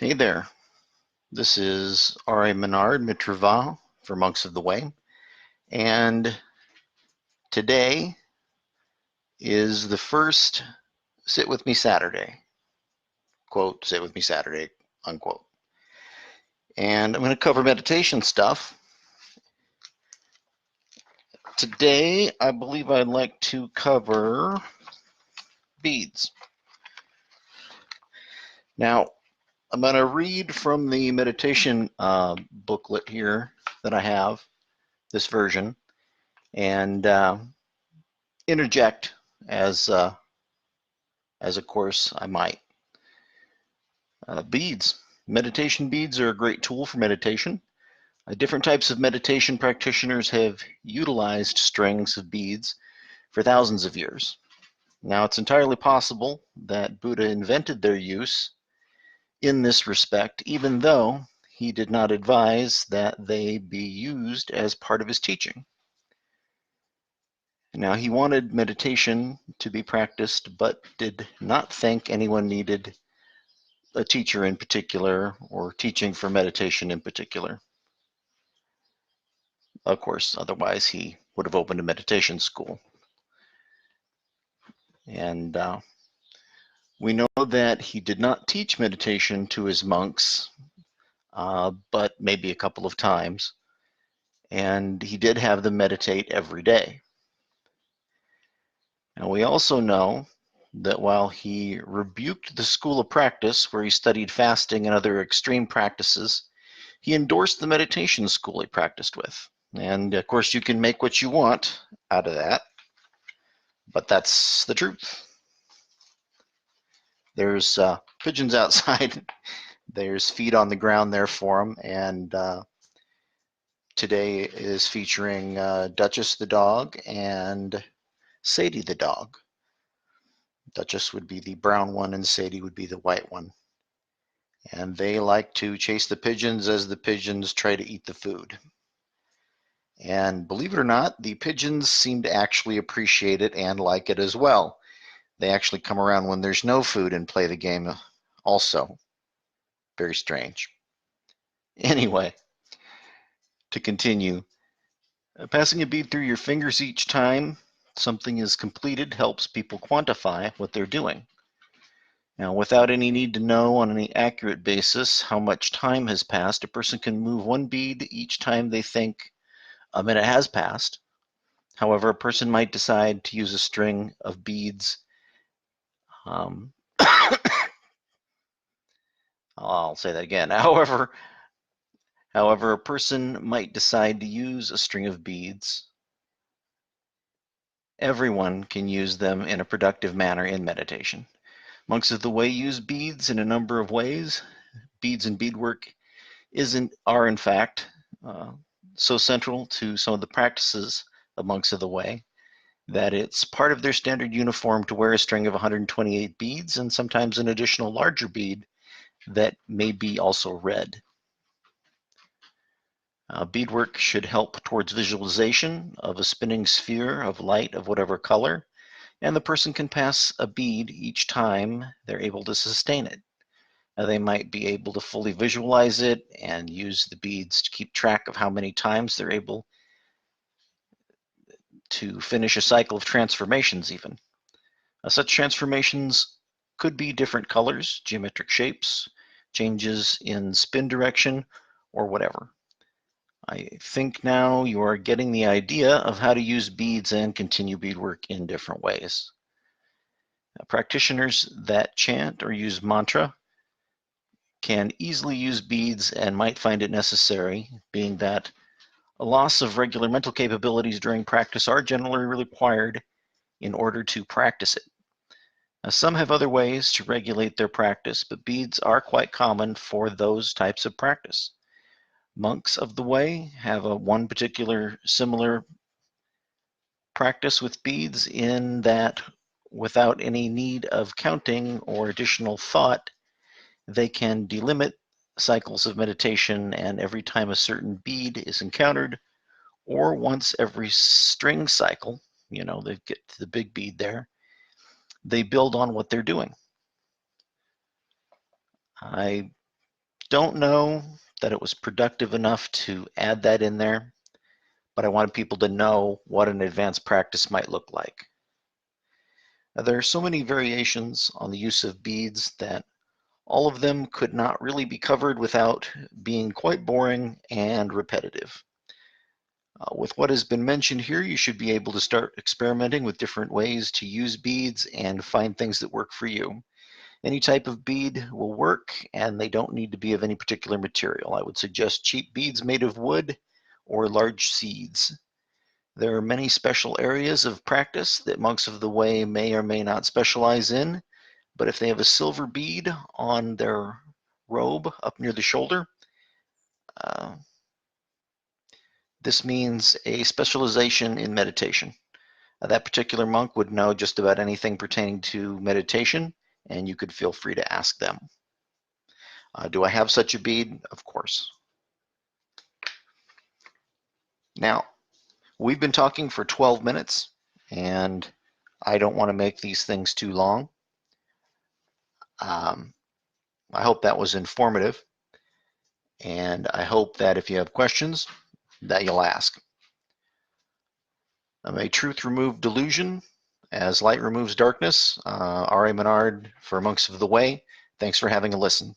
Hey there, this is R.A. Menard Mitrava for Monks of the Way, and today is the first Sit With Me Saturday, quote, Sit With Me Saturday, unquote. And I'm going to cover meditation stuff. Today, I believe I'd like to cover beads. Now, I'm going to read from the meditation booklet here that I have, this version, and interject as of course I might. Beads. Meditation beads are a great tool for meditation. Different types of meditation practitioners have utilized strings of beads for thousands of years. Now, it's entirely possible that Buddha invented their use in this respect, even though he did not advise that they be used as part of his teaching. Now, he wanted meditation to be practiced, but did not think anyone needed a teacher in particular or teaching for meditation in particular. Of course, otherwise he would have opened a meditation school. And we know that he did not teach meditation to his monks, but maybe a couple of times. And he did have them meditate every day. Now, we also know that while he rebuked the school of practice where he studied fasting and other extreme practices, he endorsed the meditation school he practiced with. And of course, you can make what you want out of that, but that's the truth. There's pigeons outside. There's feed on the ground there for them, and today is featuring Duchess the dog and Sadie the dog. Duchess would be the brown one and Sadie would be the white one. And they like to chase the pigeons as the pigeons try to eat the food. And believe it or not, the pigeons seem to actually appreciate it and like it as well. They actually come around when there's no food and play the game also. Very strange. Anyway, to continue, passing a bead through your fingers each time something is completed helps people quantify what they're doing. Now, without any need to know on any accurate basis how much time has passed, a person can move one bead each time they think a minute has passed. However, a person might decide to use a string of beads. I'll say that again. However, a person might decide to use a string of beads. Everyone can use them in a productive manner in meditation. Monks of the Way use beads in a number of ways. Beads and beadwork are in fact so central to some of the practices of Monks of the Way that it's part of their standard uniform to wear a string of 128 beads and sometimes an additional larger bead that may be also red. Beadwork should help towards visualization of a spinning sphere of light of whatever color, and the person can pass a bead each time they're able to sustain it. They might be able to fully visualize it and use the beads to keep track of how many times they're able to finish a cycle of transformations even. Such transformations could be different colors, geometric shapes, changes in spin direction, or whatever. I think now you are getting the idea of how to use beads and continue beadwork in different ways. Practitioners that chant or use mantra can easily use beads and might find it necessary, being that a loss of regular mental capabilities during practice are generally required in order to practice it. Some have other ways to regulate their practice, but beads are quite common for those types of practice. Monks of the Way have one particular similar practice with beads in that without any need of counting or additional thought, they can delimit cycles of meditation, and every time a certain bead is encountered, or once every string cycle, they get to the big bead there, they build on what they're doing. I don't know that it was productive enough to add that in there, but I wanted people to know what an advanced practice might look like. Now, there are so many variations on the use of beads that all of them could not really be covered without being quite boring and repetitive. With what has been mentioned here, you should be able to start experimenting with different ways to use beads and find things that work for you. Any type of bead will work, and they don't need to be of any particular material. I would suggest cheap beads made of wood or large seeds. There are many special areas of practice that monks of the way may or may not specialize in, but if they have a silver bead on their robe up near the shoulder, this means a specialization in meditation. That particular monk would know just about anything pertaining to meditation, and you could feel free to ask them. Do I have such a bead? Of course. Now, we've been talking for 12 minutes, and I don't want to make these things too long. I hope that was informative, and I hope that if you have questions, that you'll ask. May truth remove delusion as light removes darkness. R.A. Menard for Monks of the Way. Thanks for having a listen.